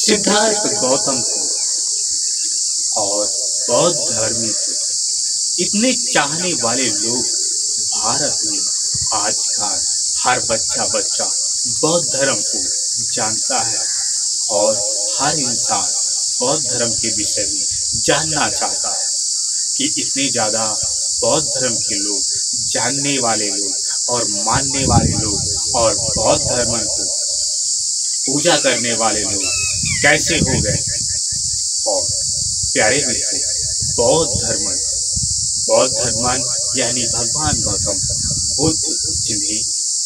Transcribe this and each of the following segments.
सिद्धार्थ गौतम को और बौद्ध धर्म को इतने चाहने वाले लोग भारत में आजकल हर बच्चा बौद्ध धर्म को जानता है और हर इंसान बौद्ध धर्म के विषय में जानना चाहता है कि इतने ज़्यादा बौद्ध धर्म के लोग, जानने वाले लोग और मानने वाले लोग और बौद्ध धर्म को पूजा करने वाले लोग कैसे हो गए। और प्यारे मित्रों, बौद्ध धर्म यानी भगवान गौतम बुद्ध जिन्हें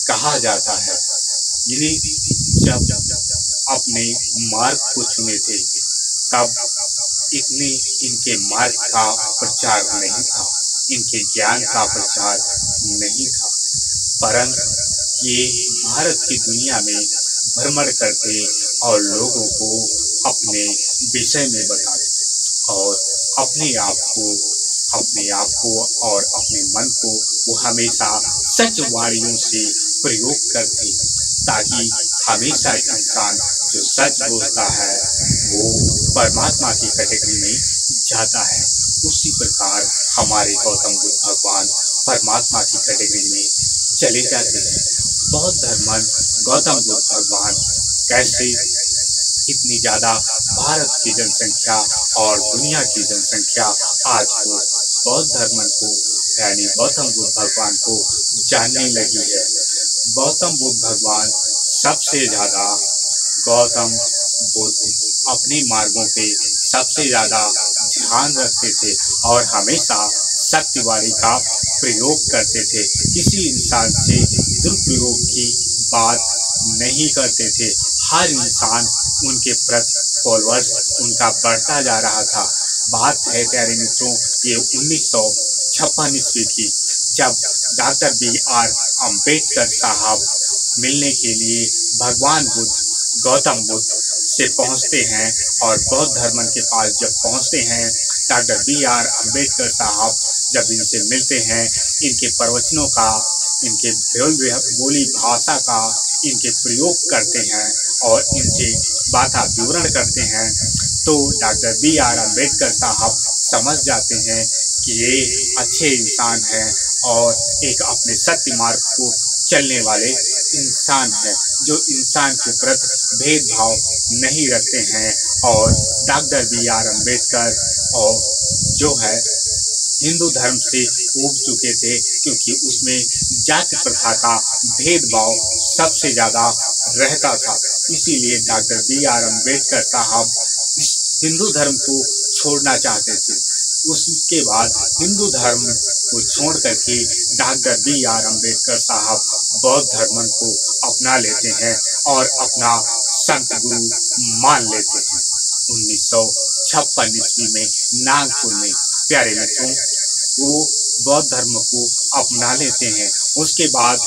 कहा जाता है, जिन्हें जब अपने मार्ग को चुने थे तब इतने इनके मार्ग का प्रचार नहीं था, इनके ज्ञान का प्रचार नहीं था, परंतु ये भारत की दुनिया में भ्रमण करते और लोगों को अपने विषय में बताते और अपने आप को और अपने मन को वो हमेशा सच वाणियों से प्रयोग करते, ताकि हमेशा इंसान जो सच बोलता है वो परमात्मा की कैटेगरी में जाता है। उसी प्रकार हमारे गौतम बुद्ध भगवान परमात्मा की कैटेगरी में चले जाते हैं। बौद्ध धर्म गौतम बुद्ध भगवान कैसे इतनी ज़्यादा भारत की जनसंख्या और दुनिया की जनसंख्या आज को बौद्ध धर्म को यानी गौतम बुद्ध भगवान को जानने लगी है। गौतम बुद्ध भगवान सबसे ज़्यादा गौतम बुद्ध अपने मार्गों पे सबसे ज़्यादा ध्यान रखते थे और हमेशा सत्यवादी का प्रयोग करते थे। किसी इंसान से दुरुपयोग की बात नहीं करते थे। हर इंसान उनके प्रति फॉलोअर्स उनका बढ़ता जा रहा था। बात है प्यारे मित्रों, ये 1956 ईस्वी की, जब डॉक्टर B.R. अम्बेडकर साहब मिलने के लिए भगवान बुद्ध गौतम बुद्ध से पहुंचते हैं और बौद्ध धर्म के पास जब पहुंचते हैं, डॉक्टर B.R. अम्बेडकर साहब जब इनसे मिलते हैं, इनके प्रवचनों का, इनके बोली भाषा का इनके प्रयोग करते हैं और इनसे बाता विवरण करते हैं, तो डॉक्टर B.R. अम्बेडकर साहब समझ जाते हैं कि ये अच्छे इंसान हैं और एक अपने सत्य मार्ग को चलने वाले इंसान हैं, जो इंसान के प्रति भेदभाव नहीं रखते हैं। और डॉक्टर B.R. अम्बेडकर और जो है हिंदू धर्म से उब चुके थे, क्योंकि उसमें जाति प्रथा का भेदभाव सबसे ज़्यादा रहता था। इसीलिए डॉक्टर B.R. अम्बेडकर साहब हिंदू धर्म को छोड़ना चाहते थे। उसके बाद हिंदू धर्म को छोड़ करके डॉक्टर B.R. अम्बेडकर साहब बौद्ध धर्म को अपना लेते हैं और अपना संत गुरु मान लेते हैं। 1956 ईस्वी में नागपुर में प्यारे मित्रों वो बौद्ध धर्म को अपना लेते हैं। उसके बाद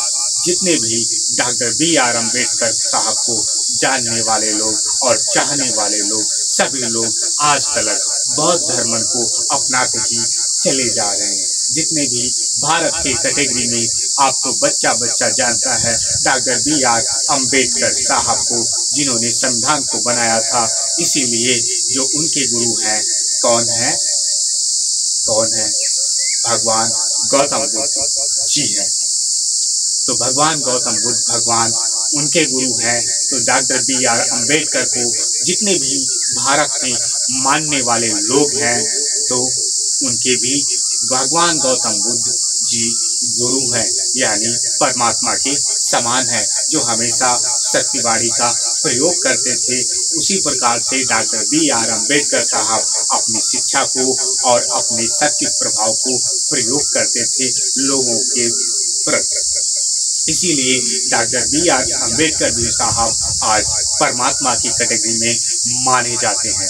जितने भी डॉक्टर B.R. अम्बेडकर साहब को जानने वाले लोग और चाहने वाले लोग, सभी लोग आज तक बौद्ध धर्म को अपनाते ही चले जा रहे हैं। जितने भी भारत के कैटेगरी में आपको बच्चा जानता है डॉक्टर B.R. अम्बेडकर साहब को, जिन्होंने संविधान को बनाया था। इसीलिए जो उनके गुरु हैं कौन है भगवान गौतम बुद्ध जी हैं। तो भगवान गौतम बुद्ध भगवान उनके गुरु हैं। तो डॉक्टर B.R. अम्बेडकर को जितने भी भारत में मानने वाले लोग हैं, तो उनके भी भगवान गौतम बुद्ध जी गुरु हैं, यानी परमात्मा के समान है, जो हमेशा सत्यवादी का प्रयोग करते थे। उसी प्रकार से डॉक्टर B.R. अम्बेडकर साहब अपनी शिक्षा को और अपने सत्य प्रभाव को प्रयोग करते थे लोगों के प्रति। इसीलिए डॉक्टर B.R. अम्बेडकर भी साहब आज परमात्मा की कैटेगरी में माने जाते हैं।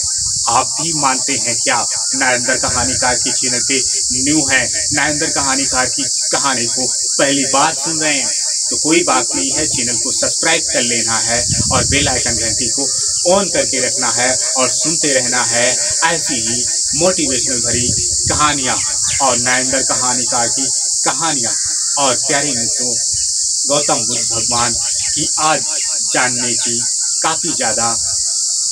आप भी मानते हैं क्या? नरेंद्र कहानीकार की चैनल पे न्यू है, नरेंद्र कहानीकार की कहानी को पहली बार सुन रहे हैं, तो कोई बात नहीं है, चैनल को सब्सक्राइब कर लेना है और बेल आइकन घंटी को ऑन करके रखना है और सुनते रहना है ऐसी ही मोटिवेशनल भरी कहानियाँ और नरेंद्र कहानीकार की कहानियाँ। और प्यारे मित्रों, गौतम बुद्ध भगवान की आज जानने की काफ़ी ज़्यादा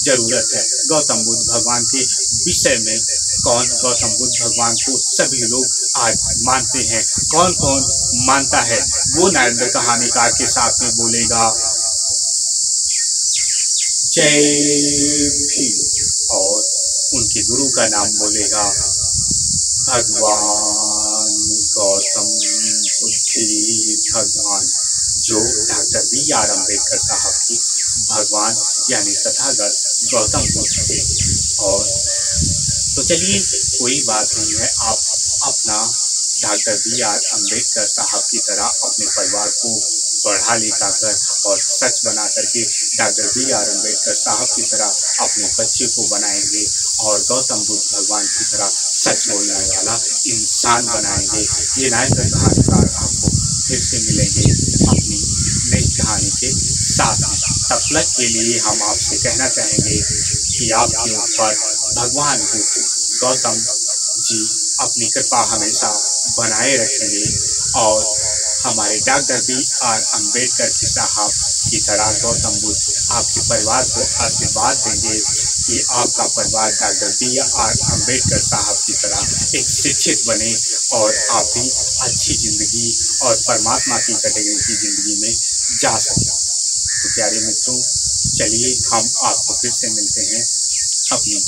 जरूरत है। गौतम बुद्ध भगवान के विषय में कौन गौतम बुद्ध भगवान को सभी लोग आज मानते हैं, कौन कौन मानता है वो नरेंद्र कहानीकार के साथ में बोलेगा जय भीम और उनके गुरु का नाम बोलेगा भगवान गौतम बुद्ध भगवान, जो डॉक्टर B.R. अम्बेडकर साहब की भगवान यानी तथागत गौतम बुद्ध थे। और तो चलिए कोई बात नहीं है, आप अपना डॉक्टर B.R. अम्बेडकर साहब की तरह अपने परिवार को बढ़ा लिखा कर और सच बना करके डॉक्टर B.R. अम्बेडकर साहब की तरह अपने बच्चे को बनाएंगे और गौतम बुद्ध भगवान की तरह सच बोलने वाला इंसान बनाएंगे। ये नरेंद्र कहानीकार आपको फिर से मिलेंगे अपनी नई कहानी के साथ। तब तक के लिए हम आपसे कहना चाहेंगे कि आपके ऊपर भगवान बुद्ध गौतम जी अपनी कृपा हमेशा बनाए रखेंगे और हमारे डॉक्टर B.R. अम्बेडकर की साहब की तरह गौतम बुद्ध आपके परिवार को आशीर्वाद देंगे कि आपका परिवार डॉक्टर B.R. अम्बेडकर साहब की तरह एक शिक्षित बने और आप भी अच्छी ज़िंदगी और परमात्मा की कैटेगरी की ज़िंदगी में जा सकें। तो प्यारे मित्रों, चलिए हम आपको फिर से मिलते हैं अपनी